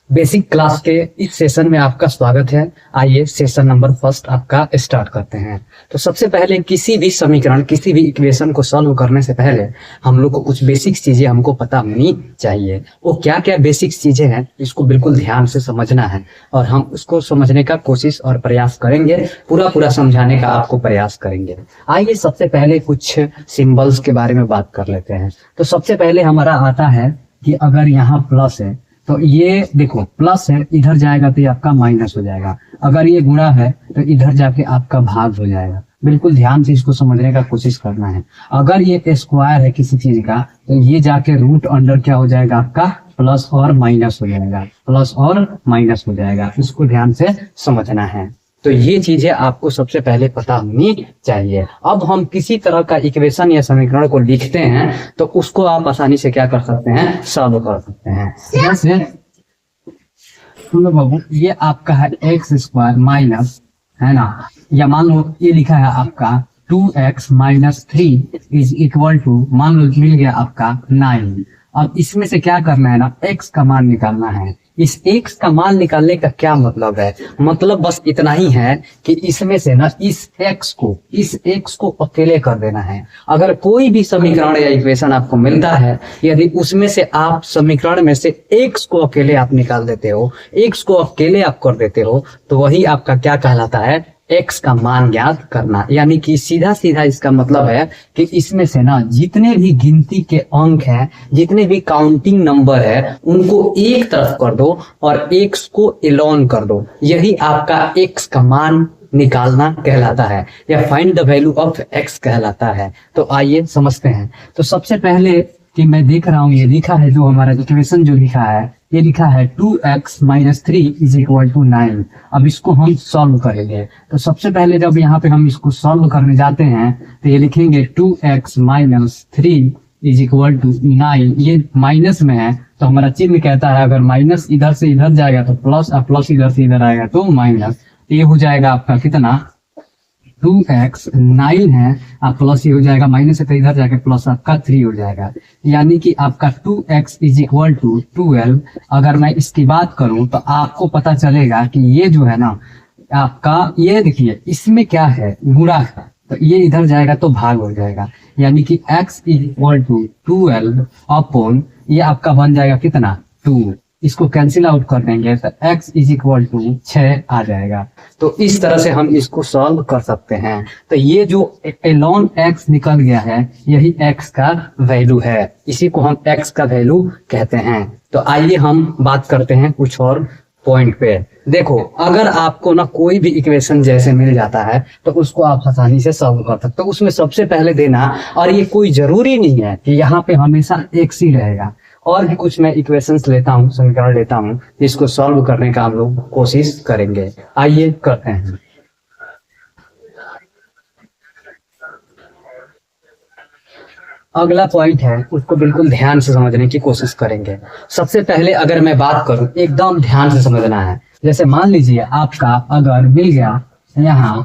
Basic class के इस session में आपका स्वागत है। आइए सेशन नंबर फर्स्ट आपका स्टार्ट करते हैं। तो सबसे पहले किसी भी समीकरण, किसी भी इक्वेशन को सॉल्व करने से पहले हम लोग को कुछ बेसिक चीजें हमको पता होनी चाहिए। वो क्या क्या बेसिक चीजें हैं, इसको बिल्कुल ध्यान से समझना है और हम उसको समझने का कोशिश और प्रयास करेंगे, पूरा समझाने का आपको प्रयास करेंगे। आइए सबसे पहले कुछ सिंबल्स के बारे में बात कर लेते हैं। तो सबसे पहले हमारा आता है कि अगर यहाँ प्लस है तो ये देखो प्लस है, इधर जाएगा तो ये आपका माइनस हो जाएगा। अगर ये गुणा है तो इधर जाके आपका भाग हो जाएगा। बिल्कुल ध्यान से इसको समझने का कोशिश करना है। अगर ये स्क्वायर है किसी चीज का तो ये जाके रूट अंडर क्या हो जाएगा, आपका प्लस और माइनस हो जाएगा, प्लस और माइनस हो जाएगा। इसको ध्यान से समझना है। तो ये चीजें आपको सबसे पहले पता होनी चाहिए। अब हम किसी तरह का इक्वेशन या समीकरण को लिखते हैं तो उसको आप आसानी से क्या कर सकते हैं, सॉल्व कर सकते हैं। जैसे सुनो बाबू, ये आपका है एक्स स्क्वायर माइनस, है ना, या मान लो ये लिखा है आपका 2x minus 3 is equal to, मान लो मिल गया आपका 9। अब इसमें से क्या करना है ना, x का मान निकालना है। इस x का मान निकालने का क्या मतलब है, मतलब बस इतना ही है कि इसमें से ना इस x को अकेले कर देना है। अगर कोई भी समीकरण या इक्वेशन आपको मिलता है, यदि उसमें से आप समीकरण में से x को अकेले आप निकाल देते हो, x को अकेले आप कर देते हो, तो वही आपका क्या कहलाता है, x का मान ज्ञात करना। यानी कि सीधा सीधा इसका मतलब है कि इसमें से ना जितने भी गिनती के अंक हैं, जितने भी काउंटिंग नंबर है, उनको एक तरफ कर दो और x को एलोन कर दो। यही आपका x का मान निकालना कहलाता है, या find the value of x कहलाता है। तो आइए समझते हैं। तो सबसे पहले कि मैं देख रहा हूँ, ये लिखा है जो हमारा इक्वेशन जो लिखा है, ये लिखा है 2x minus 3 is equal to 9। अब इसको हम सॉल्व करेंगे। तो सबसे पहले जब यहाँ पे हम इसको सॉल्व करने जाते हैं तो ये लिखेंगे 2x minus 3 is equal to 9। ये माइनस में है तो हमारा चिन्ह कहता है अगर माइनस इधर से इधर जाएगा तो प्लस, और प्लस इधर से इधर आएगा तो माइनस। ये हो जाएगा आपका कितना, 2x 9 है, आप प्लस ही हो जाएगा, माइनस है तो इधर जाके प्लस आपका 3 हो जाएगा। यानी कि आपका 2x इज इक्वल टू 12। अगर मैं इसकी बात करूं तो आपको पता चलेगा कि ये जो है ना आपका, ये देखिए इसमें क्या है, गुणा है, तो ये इधर जाएगा तो भाग हो जाएगा। यानी कि x is equal to 12 upon, ये आपका बन जाएगा कितना, 2। इसको कैंसिल आउट कर देंगे तो x इज इक्वल टू 6 आ जाएगा। तो इस तरह से हम इसको सॉल्व कर सकते हैं। तो ये जो एलोन x निकल गया है, यही x का वैल्यू है, इसी को हम x का वैल्यू कहते हैं। तो आइए हम बात करते हैं कुछ और पॉइंट पे। देखो अगर आपको ना कोई भी इक्वेशन जैसे मिल जाता है तो उसको आप आसानी से सॉल्व कर सकते हो। उसमें सबसे पहले देना, और ये कोई जरूरी नहीं है कि यहाँ पे हमेशा x ही रहेगा, और भी कुछ मैं इक्वेशंस लेता हूँ, समीकरण लेता हूँ, जिसको सॉल्व करने का हम लोग कोशिश करेंगे। आइए करते हैं। अगला पॉइंट है, उसको बिल्कुल ध्यान से समझने की कोशिश करेंगे। सबसे पहले अगर मैं बात करूं, एकदम ध्यान से समझना है। जैसे मान लीजिए आपका अगर मिल गया यहाँ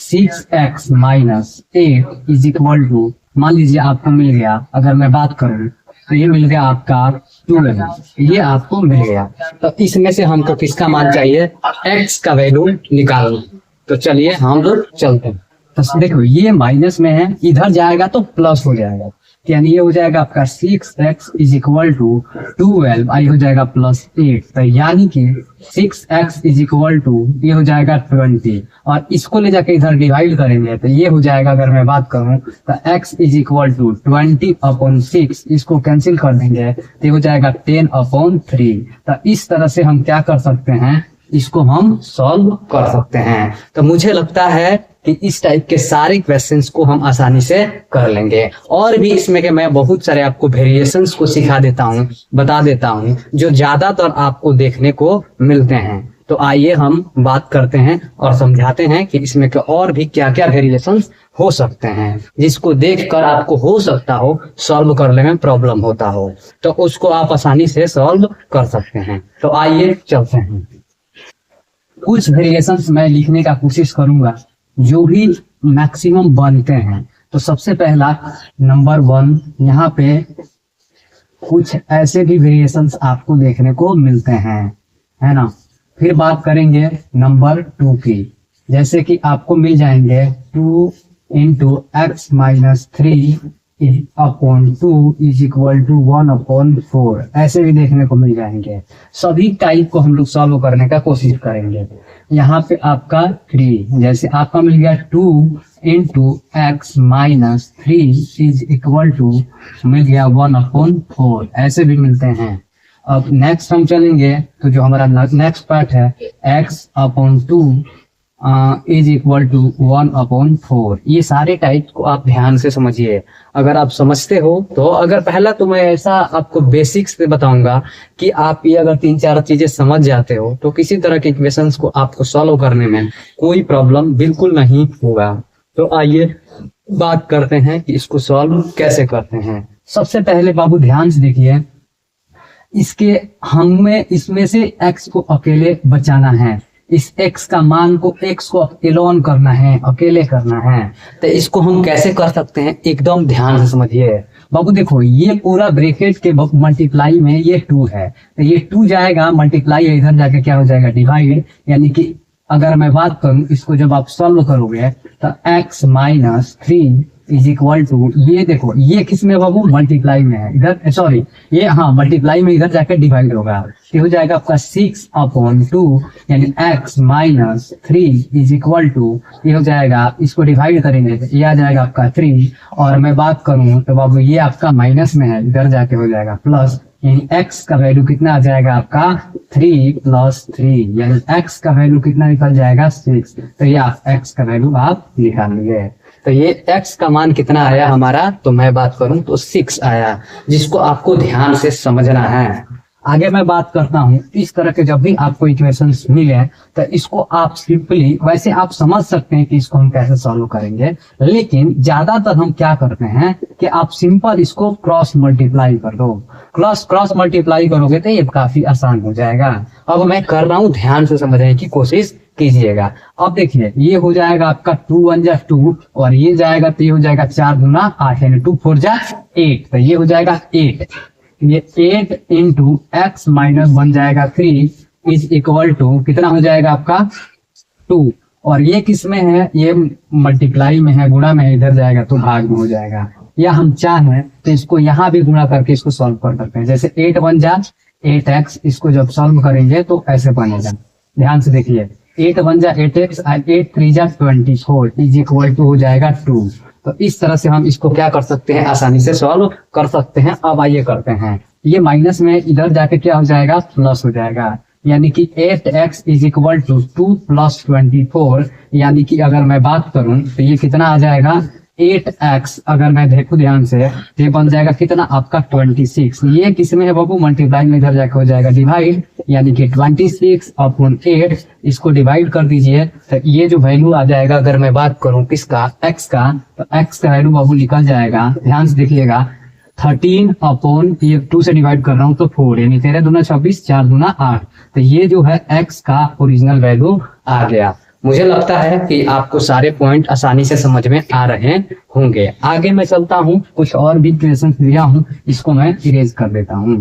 6x minus 8 is equal to, मान लीजिए आपको मिल गया, अगर मैं बात करूं तो ये मिल गया आपका 12, ये आपको मिल गया। तो इसमें से हमको किसका मान चाहिए, x का वैल्यू निकालना। तो चलिए हम लोग चलते हैं। तो देखो ये माइनस में है, इधर जाएगा तो प्लस हो जाएगा, यानी ये हो जाएगा आपका 6x इज इक्वल टू 12, आई हो जाएगा प्लस 8। तो यानी कि 6x इज इक्वल टू, ये हो जाएगा 20, और इसको ले जाके इधर डिवाइड करेंगे तो ये हो जाएगा, अगर मैं बात करूं तो x is equal to 20 upon 6, इसको कैंसिल कर देंगे तो ये हो जाएगा 10 अपॉन 3। तो इस तरह से हम क्या कर सकते हैं, इसको हम सॉल्व कर सकते हैं। तो मुझे लगता है कि इस टाइप के सारे क्वेश्चंस को हम आसानी से कर लेंगे। और भी इसमें के मैं बहुत सारे आपको वेरिएशंस को सिखा देता हूँ, बता देता हूँ, जो ज्यादातर आपको देखने को मिलते हैं। तो आइए हम बात करते हैं और समझाते हैं कि इसमें के और भी क्या क्या वेरिएशंस हो सकते हैं, जिसको देखकर आपको हो सकता हो सॉल्व करने में प्रॉब्लम होता हो, तो उसको आप आसानी से सॉल्व कर सकते हैं। तो आइए चलते हैं। कुछ वेरिएशंस मैं लिखने का कोशिश करूंगा जो भी मैक्सिमम बनते हैं। तो सबसे पहला नंबर 1, यहाँ पे कुछ ऐसे भी वेरिएशंस आपको देखने को मिलते हैं। है ना। फिर बात करेंगे नंबर 2 की, जैसे कि आपको मिल जाएंगे 2 into x minus 3 upon 2 is equal to 1/4, ऐसे भी देखने को मिल जाएंगे। सभी टाइप को हम लोग सॉल्व करने का कोशिश करेंगे। यहाँ पे आपका 3, जैसे आपका मिल गया 2 into x minus 3 is equal to मिल गया 1/4, ऐसे भी मिलते हैं। अब नेक्स्ट हम चलेंगे तो जो हमारा नेक्स्ट पार्ट है x/2 इज इक्वल टू 1/4। ये सारे टाइप को आप ध्यान से समझिए। अगर आप समझते हो तो, अगर पहला तो मैं ऐसा आपको बेसिक्स पे बताऊंगा कि आप ये अगर 3-4 चीजें समझ जाते हो तो किसी तरह के इक्वेशंस को आपको सॉल्व करने में कोई प्रॉब्लम बिल्कुल नहीं होगा। तो आइए बात करते हैं कि इसको सॉल्व कैसे करते हैं। सबसे पहले बाबू ध्यान से देखिए, हमें इसमें से x को अकेले बचाना है। इस x का मान को x को एलोन करना है, अकेले करना है। तो इसको हम कैसे कर सकते हैं, एकदम ध्यान से समझिए बाबू। देखो ये पूरा ब्रैकेट के मल्टीप्लाई में ये 2 है, तो ये 2 जाएगा मल्टीप्लाई, इधर जाके क्या हो जाएगा डिवाइड। यानी कि अगर मैं बात करूं इसको जब आप सॉल्व करोगे तो x minus 3 is equal to, ये देखो ये किस में बाबू मल्टीप्लाई में है, इधर सॉरी ये हाँ मल्टीप्लाई में, इधर जाकर डिवाइड होगा। ये हो जाएगा आपका 6/2 यानी x minus 3 is equal to, ये हो जाएगा, इसको डिवाइड करेंगे तो ये आ जाएगा आपका 3। और मैं बात करूं तो बाबू ये आपका माइनस में है, इधर जाके हो जाएगा प्लस, यानी x का वैल्यू कितना आ जाएगा आपका 3 + 3, यानी x का वैल्यू कितना निकल जाएगा 6। तो ये x का वैल्यू आप निकाल लिए। तो ये x का मान कितना आया हमारा, तो मैं बात करूं तो 6 आया, जिसको आपको ध्यान से समझना है। आगे मैं बात करता हूं, इस तरह के जब भी आपको इक्वेशंस मिले तो इसको आप सिंपली, वैसे आप समझ सकते हैं कि इसको हम कैसे सॉल्व करेंगे, लेकिन ज्यादातर हम क्या करते हैं कि आप सिंपल इसको क्रॉस मल्टीप्लाई कर दो। क्रॉस मल्टीप्लाई करोगे तो ये काफी आसान हो जाएगा। अब मैं कर रहा हूं, ध्यान से समझने की कोशिश कीजिएगा। अब देखिए ये हो जाएगा आपका 2 × 1 = 2 और ये जाएगा तो ये हो जाएगा 4 × 8 यानी 2 × 4 = 8, तो ये हो जाएगा 8। ये 8 इंटू एक्स माइनस 1 जाएगा 3 इज इक्वल टू कितना हो जाएगा आपका 2। और ये किस में है, ये मल्टीप्लाई में है, गुणा में है, इधर जाएगा तो भाग में हो जाएगा। या हम चाहें तो इसको यहाँ भी गुणा करके इसको सॉल्व कर सकते हैं। जैसे 8 × 1 = 8x, इसको जब सॉल्व करेंगे तो ऐसे बनेगा। ध्यान से देखिए 8 × 1 = 8x, 8 × 3 = 24 इज इक्वल टू हो जाएगा 2। तो इस तरह से हम इसको क्या कर सकते हैं, आसानी से सॉल्व कर सकते हैं। अब आइए करते हैं, ये माइनस में इधर जाके क्या हो जाएगा, प्लस हो जाएगा। यानी कि 8x इज इक्वल टू 2 + 24, यानी कि अगर मैं बात करूं तो ये कितना आ जाएगा 8x, अगर मैं देखूं ध्यान से ये बन जाएगा कितना आपका 26। ये किसमें है बाबू, मल्टीप्लाई में, इधर जाके हो जाएगा डिवाइड, यानी कि 26/8, इसको डिवाइड कर दीजिए तो ये जो वैल्यू आ जाएगा, अगर मैं बात करूं किसका, x का, तो x का वैल्यू बाबू निकल जाएगा। ध्यान से देखिएगा 13 ये 2 से डिवाइड कर रहा हूं तो 4, यानी 13 दूना 26, 4 दूना 8, तो ये जो है x का ओरिजिनल वैल्यू आ गया। मुझे लगता है कि आपको सारे पॉइंट आसानी से समझ में आ रहे होंगे। आगे मैं चलता हूं, कुछ और भी क्वेश्चन दिया हूं, इसको मैं इरेज कर देता हूं।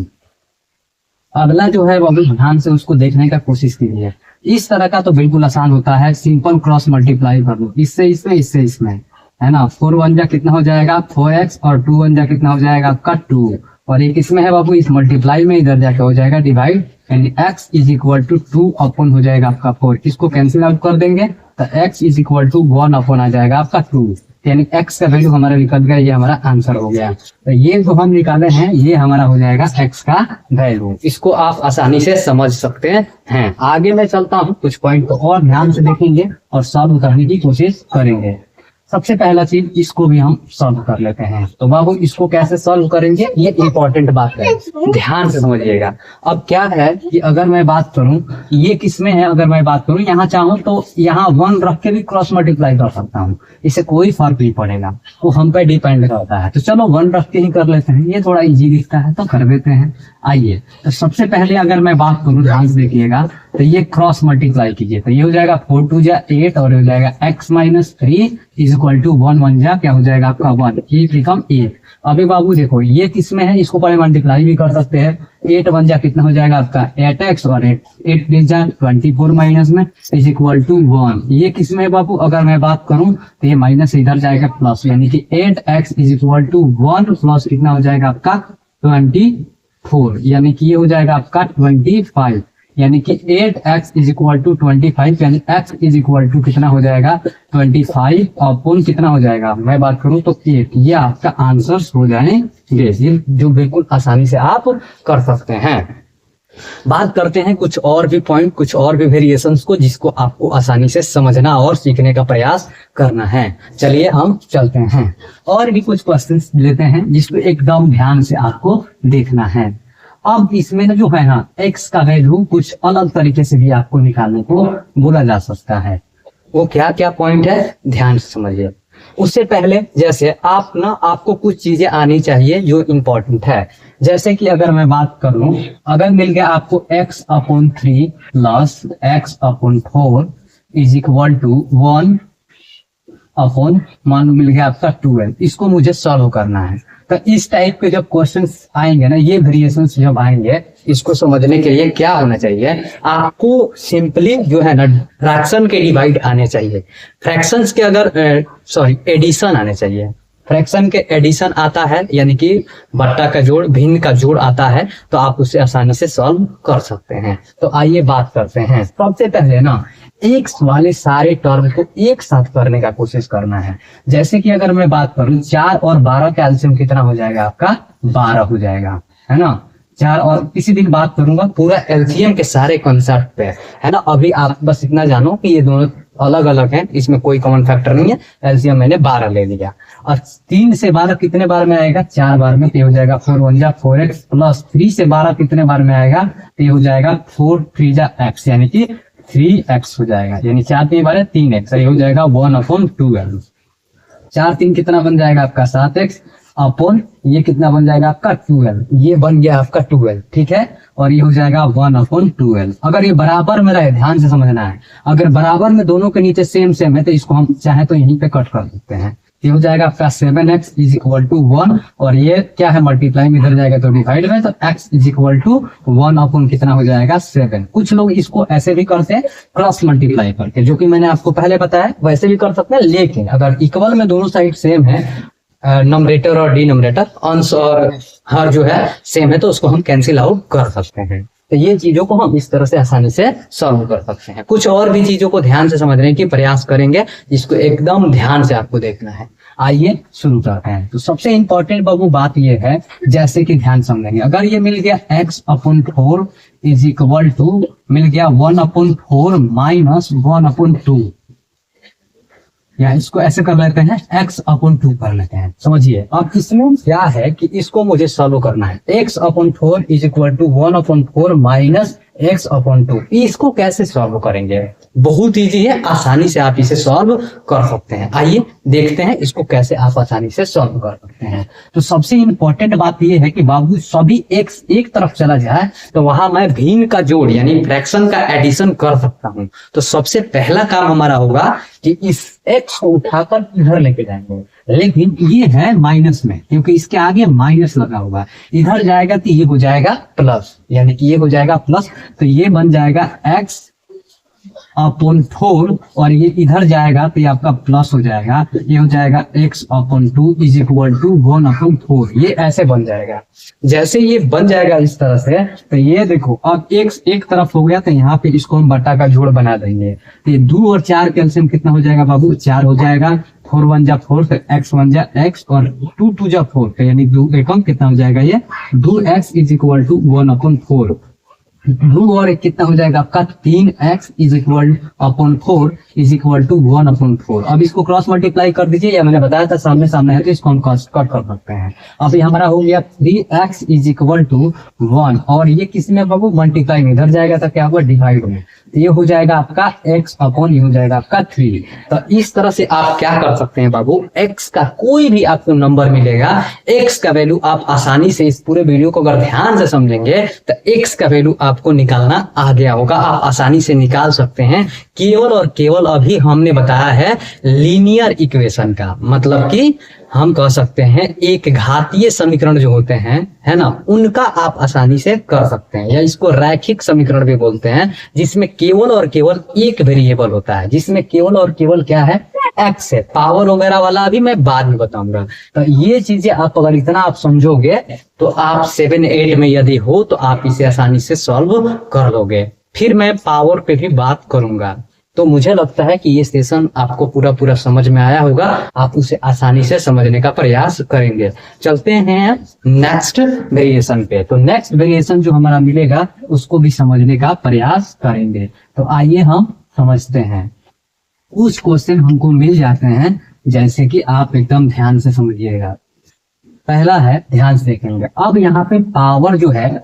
अगला जो है वो भी ध्यान से उसको देखने का कोशिश कीजिए। इस तरह का तो बिल्कुल आसान होता है, सिंपल क्रॉस मल्टीप्लाई कर दो, इससे इसमें, इससे इसमें, है ना। 4 × 1 = कितना हो जाएगा 4x और 2 × 1 = कितना हो जाएगा आपका 2। और ये किसमें है बाबू, इस मल्टीप्लाई में, इधर जाके हो जाएगा डिवाइड, यानी x इज इक्वल टू 2 हो जाएगा आपका 4। इसको कैंसिल आउट कर देंगे तो x इज इक्वल टू 1 आ जाएगा आपका 2, यानी x का वैल्यू हमारा निकल गया। ये हमारा आंसर हो गया। तो ये जो हम निकाले हैं ये हमारा हो जाएगा x का वैल्यू। इसको आप आसानी से समझ सकते हैं। आगे मैं चलता हूँ, कुछ पॉइंट को और ध्यान से देखेंगे और सॉल्व करने की कोशिश करेंगे। सबसे पहला चीज, इसको भी हम सॉल्व कर लेते हैं। तो बाबू इसको कैसे सॉल्व करेंगे, ये इंपॉर्टेंट बात है, ध्यान से समझिएगा। अब क्या है कि अगर मैं बात करूं ये किसमें है, अगर मैं बात करूं यहाँ चाहूं तो यहाँ 1 रख के भी क्रॉस मल्टीप्लाई कर सकता हूँ, इससे कोई फर्क नहीं पड़ेगा, वो हम पे डिपेंड करता है। तो चलो 1 रख के ही कर लेते हैं, ये थोड़ा इजी दिखता है तो कर देते हैं। आइए तो सबसे पहले अगर मैं बात करूं, ध्यान से देखिएगा, तो ये क्रॉस मल्टीप्लाई कीजिए, तो ये हो जाएगा 4 2 जा 8 और हो जाएगा x minus 3 is equal to 1 1 जा क्या हो जाएगा आपका 1, ये बिकम 8। अभी बाबू देखो ये किस में है, इसको पहले मल्टीप्लाई भी कर सकते हैं। 8 1 जा कितना हो जाएगा आपका 8x और 8 3 जा 24 माइनस में इज इक्वल टू 1। ये किस में है बाबू, अगर मैं बात करूं तो ये माइनस इधर जाएगा प्लस, यानी कि 8x is equal to 1 plus कितना हो जाएगा आपका 24, यानी कि ये हो जाएगा आपका 25, यानी कि 8x इज इक्वल टू 25, यानी x इज इक्वल टू कितना हो जाएगा 25 अपॉन कितना हो जाएगा, मैं बात करूं तो 8। ये आपका आंसर हो जाएंगे, ये जो बिल्कुल आसानी से आप कर सकते हैं। बात करते हैं कुछ और भी पॉइंट, कुछ और भी वेरिएशंस को, जिसको आपको आसानी से समझना और सीखने का प्रयास करना है। चलिए हम चलते हैं और भी कुछ क्वेश्चंस लेते हैं जिसको एकदम ध्यान से आपको देखना है। अब इसमें जो है ना x का वैल्यू कुछ अलग तरीके से भी आपको निकालने को बोला जा सकता है। वो क्या क्या पॉइंट है ध्यान से समझिए। उससे पहले जैसे आपको कुछ चीजें आनी चाहिए जो इम्पोर्टेंट है। जैसे कि अगर मैं बात करूं, अगर मिल गया आपको x upon 3 plus x upon 4 is equal to 1 upon मान लो मिल गया आपका 12, इसको मुझे सॉल्व करना है। तो इस टाइप के जब क्वेश्चंस आएंगे ना, ये वेरिएशंस जब आएंगे, इसको समझने के लिए क्या होना चाहिए, आपको सिंपली जो है ना फ्रैक्शन के डिवाइड आने चाहिए, फ्रैक्शंस के अगर एडिशन आने चाहिए। फ्रैक्शन के एडिशन आता है यानी कि बट्टा का जोड़ भिन्न का जोड़ आता है, तो आप उसे आसानी से सॉल्व कर सकते हैं। तो आइए बात करते हैं। सबसे पहले ना एक्स वाले सारे टर्म को एक साथ करने का कोशिश करना है। जैसे कि अगर मैं बात करूं 4 और 12 का एलसीएम कितना हो जाएगा आपका 12 हो जाएगा, है ना। 4 और किसी दिन बात करूंगा पूरा एलसीएम के सारे कॉन्सेप्ट पे, है ना। अभी आप बस इतना जानो कि ये दोनों अलग अलग हैं, इसमें कोई कॉमन फैक्टर नहीं है। एलसीएम मैंने 12 ले लिया और 3 से 12 कितने बार में आएगा 4 बार में, तो ये हो जाएगा 4 1 जा 4x प्लस 3 से 12 कितने बार में आएगा, तो ये हो जाएगा 4 3 जा x, यानी कि 3x हो जाएगा, यानी 4 3 12 3x, ये हो जाएगा 1 अपॉन 12। 4 3 कितना बन जाएगा आपका 7x अपॉन ये कितना बन जाएगा आपका 12, ये बन गया आपका 12, ठीक है। और ये हो जाएगा 1 अपॉन 12। अगर ये बराबर में रहे, ध्यान से समझना है, अगर बराबर में दोनों के नीचे सेम सेम है तो इसको हम चाहे तो यहीं पे कट कर सकते हैं। ये हो जाएगा आपका 7x इज इक्वल टू 1 और ये क्या है मल्टीप्लाई में इधर जाएगा तो डिवाइड में, तो x is equal to 1 upon कितना हो जाएगा 7। कुछ लोग इसको ऐसे भी करते हैं क्रॉस मल्टीप्लाई करके, जो कि मैंने आपको पहले बताया, वैसे भी कर सकते हैं। लेकिन अगर इक्वल में दोनों साइड सेम है, नंबरेटर और डिनोमिनेटर अंश और हर जो है सेम है, तो उसको हम कैंसिल आउट कर सकते हैं। तो ये चीजों को हम इस तरह से आसानी से सॉल्व कर सकते हैं। कुछ और भी चीजों को ध्यान से समझने की प्रयास करेंगे, जिसको एकदम ध्यान से आपको देखना है। आइए शुरू करते हैं। तो सबसे इंपॉर्टेंट बाबू बात ये है, जैसे कि ध्यान समझेंगे, अगर ये मिल गया x upon 4 is equal to मिल गया 1 अपॉन 4 माइनस 1 अपॉन 2, या इसको ऐसे कर लेते हैं x अपॉन 2 कर लेते हैं। समझिए अब इसमें क्या है कि इसको मुझे सॉल्व करना है। x upon 4 is equal to 1 upon 4 minus x upon 2। इसको कैसे सॉल्व करेंगे, बहुत इजी है, आसानी से आप इसे सॉल्व कर सकते हैं। आइए देखते हैं इसको कैसे आप आसानी से सॉल्व कर सकते हैं। तो सबसे इंपॉर्टेंट बात यह है कि बाबू सभी x एक तरफ चला जाए तो वहां मैं भिन्न का जोड़ यानी फ्रैक्शन का एडिशन कर सकता हूं। तो सबसे पहला काम हमारा होगा कि इस x को उठाकर इधर लेके जाएंगे, लेकिन ये है माइनस में, क्योंकि इसके आगे माइनस लगा होगा। इधर जाएगा तो ये हो जाएगा प्लस, यानी कि ये हो जाएगा प्लस, तो ये बन जाएगा x अपॉन 4 और ये इधर जाएगा तो ये आपका प्लस हो जाएगा, ये हो जाएगा x upon 2 is equal to 1 upon 4। ये ऐसे बन जाएगा। जैसे ये बन जाएगा इस तरह से, तो ये देखो अब x एक तरफ हो गया, तो यहाँ पे इसको हम बट्टा का जोड़ बना देंगे। तो ये 2 और 4 के एलसीएम कितना हो जाएगा बाबू 4 हो जाएगा, 4 1 जा 4 तो x 1 जा x और 2 2 जा 4, तो यानी 2 एकम कितना हो जाएगा ये 2x is equal to 1 upon 4। 2 और 1 कितना हो जाएगा आपका 3x is equal upon 4 is equal to 1 upon 4। अब इसको क्रॉस मल्टीप्लाई कर दीजिए, या मैंने बताया था सामने सामने है तो इसको हम कट कर सकते हैं। अब ये हमारा हो गया 3x इज इक्वल टू 1 और ये किस में बाबू मल्टीप्लाई में इधर जाएगा तो क्या होगा डिवाइड में, तो ये हो जाएगा आपका x अपॉन ये हो जाएगा आपका 3। तो इस तरह से आप क्या कर सकते हैं बाबू, x का कोई भी आपको नंबर मिलेगा, x का वैल्यू आप आसानी से इस पूरे वीडियो को अगर ध्यान से समझेंगे तो x का वैल्यू आपको निकालना आ गया होगा, आप आसानी से निकाल सकते हैं। केवल और केवल अभी हमने बताया है लीनियर इक्वेशन का, मतलब कि हम कह सकते हैं एक घातीय समीकरण जो होते हैं, है ना, उनका आप आसानी से कर सकते हैं, या इसको रैखिक समीकरण भी बोलते हैं, जिसमें केवल और केवल एक वेरिएबल होता है, जिसमें केवल और केवल क्या है, एक्स है। पावर वगैरह वाला अभी मैं बाद में बताऊंगा। तो ये चीजें आप अगर इतना आप समझोगे तो आप 7-8 में यदि हो तो आप इसे आसानी से सॉल्व कर लोगे। फिर मैं पावर पे भी बात करूंगा। तो मुझे लगता है कि ये सेशन आपको पूरा समझ में आया होगा, आप उसे आसानी से समझने का प्रयास करेंगे। चलते हैं नेक्स्ट वेरिएशन पे। तो नेक्स्ट वेरिएशन जो हमारा मिलेगा उसको भी समझने का प्रयास करेंगे। तो आइए हम समझते हैं। कुछ क्वेश्चन हमको मिल जाते हैं, जैसे कि आप एकदम ध्यान से समझिएगा। पहला है, ध्यान से देखेंगे। अब यहाँ पे पावर जो है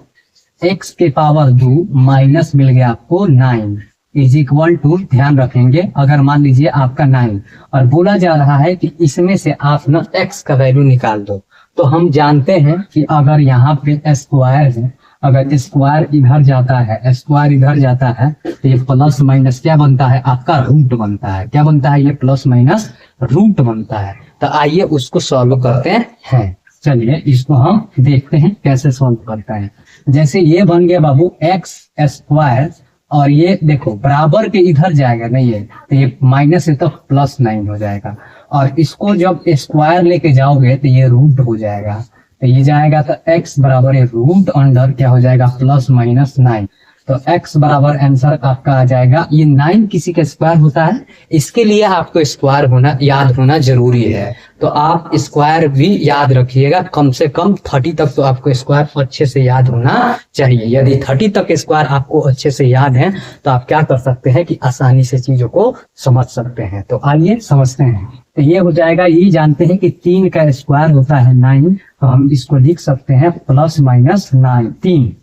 x के पावर 2 माइनस मिल गया आपको 9 इज इक्वल टू, ध्यान रखेंगे, अगर मान लीजिए आपका 9 और बोला जा रहा है कि इसमें से आप ना x का वैल्यू निकाल दो, तो हम जानते हैं कि अगर यहाँ पे स्क्वायर है, अगर स्क्वायर इधर जाता है, स्क्वायर इधर जाता है, तो ये प्लस माइनस क्या बनता है, आपका रूट बनता है। क्या बनता है, ये प्लस माइनस रूट बनता है। तो आइए उसको सॉल्व करते हैं। चलिए इसको हम देखते हैं कैसे सॉल्व करते हैं। जैसे ये बन गया बाबू एक्स स्क्वायर, और ये देखो बराबर के इधर जाएगा नहीं है, तो ये माइनस है तो +9 हो जाएगा, और इसको जब स्क्वायर लेके जाओगे तो ये रूट हो जाएगा, तो ये जाएगा तो x बराबर है रूट अंडर क्या हो जाएगा, +-9। तो x बराबर आंसर आपका आ जाएगा, ये 9 किसी का स्क्वायर होता है, इसके लिए आपको स्क्वायर होना याद होना जरूरी है। तो आप स्क्वायर भी याद रखिएगा, कम से कम 30 तक तो आपको स्क्वायर अच्छे से याद होना चाहिए। यदि 30 तक स्क्वायर आपको अच्छे से याद है तो आप क्या कर सकते हैं कि आसानी से चीजों को समझ सकते हैं। तो आइए समझते हैं। तो ये हो जाएगा, ये जानते हैं कि 3 का स्क्वायर होता है 9, तो हम इसको लिख सकते हैं +-9, 3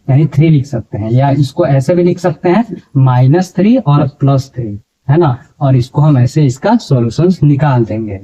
यानी 3 लिख सकते हैं, या इसको ऐसे भी लिख सकते हैं -3 और +3, है ना, और इसको हम ऐसे इसका सॉल्यूशंस निकाल देंगे।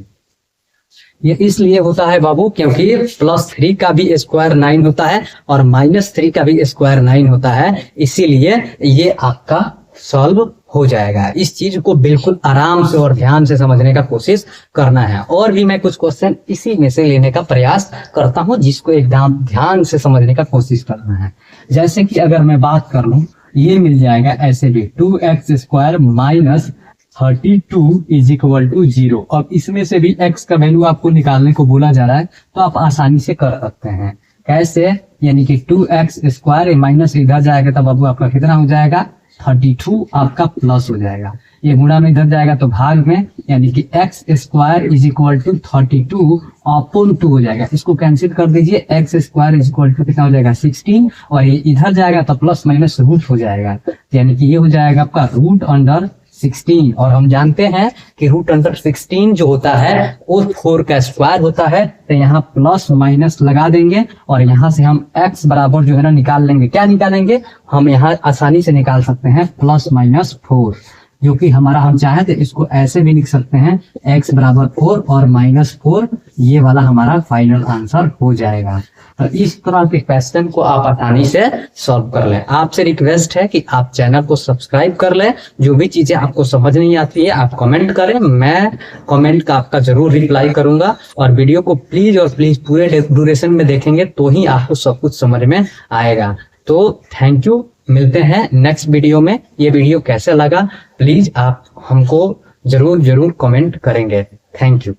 ये इसलिए होता है बाबू क्योंकि +3 का भी स्क्वायर 9 होता है और -3 का भी स्क्वायर 9 होता है, इसीलिए ये आपका सॉल्व हो जाएगा। इस चीज को बिल्कुल आराम से और ध्यान से समझने का कोशिश करना है। और भी मैं कुछ क्वेश्चन इसी में से लेने का प्रयास करता हूं, जिसको एकदम ध्यान से समझने का कोशिश करना है। जैसे कि अगर मैं बात कर लूं, ये मिल जाएगा ऐसे भी 2x² -32 इज इक्वल टू 0। अब इसमें से भी x का वैल्यू आपको निकालने को बोला जा रहा है, तो आप आसानी से कर सकते हैं। कैसे, यानी कि 2x² माइनस इधर जाएगा तब बाबू आपका कितना हो जाएगा, 32 आपका प्लस हो जाएगा। ये गुणा में इधर जाएगा तो भाग में, यानी कि x² is equal to 32 upon 2 हो जाएगा। इसको कैंसिल कर दीजिए, x² इज इक्वल टू कितना हो जाएगा, 16, और ये इधर जाएगा तो प्लस माइनस रूट हो जाएगा, यानी कि ये हो जाएगा आपका रूट अंडर 16। और हम जानते हैं कि रूट अंडर 16 जो होता है वो 4 का स्क्वायर होता है, तो यहाँ प्लस माइनस लगा देंगे और यहाँ से हम x बराबर जो है ना निकाल लेंगे। क्या निकालेंगे, हम यहाँ आसानी से निकाल सकते हैं +-4, जो कि हमारा, हम चाहे तो इसको ऐसे भी लिख सकते हैं x बराबर 4 और -4, ये वाला हमारा फाइनल आंसर हो जाएगा। तो इस तरह के क्वेश्चन को आप आसानी से सॉल्व कर लें। आपसे रिक्वेस्ट है कि आप चैनल को सब्सक्राइब कर लें। जो भी चीजें आपको समझ नहीं आती है आप कमेंट करें, मैं कमेंट का आपका जरूर रिप्लाई करूंगा। और वीडियो को प्लीज और प्लीज पूरे ड्यूरेशन में देखेंगे तो ही आपको सब कुछ समझ में आएगा। तो थैंक यू, मिलते हैं नेक्स्ट वीडियो में। ये वीडियो कैसे लगा प्लीज आप हमको जरूर कमेंट करेंगे। Thank you.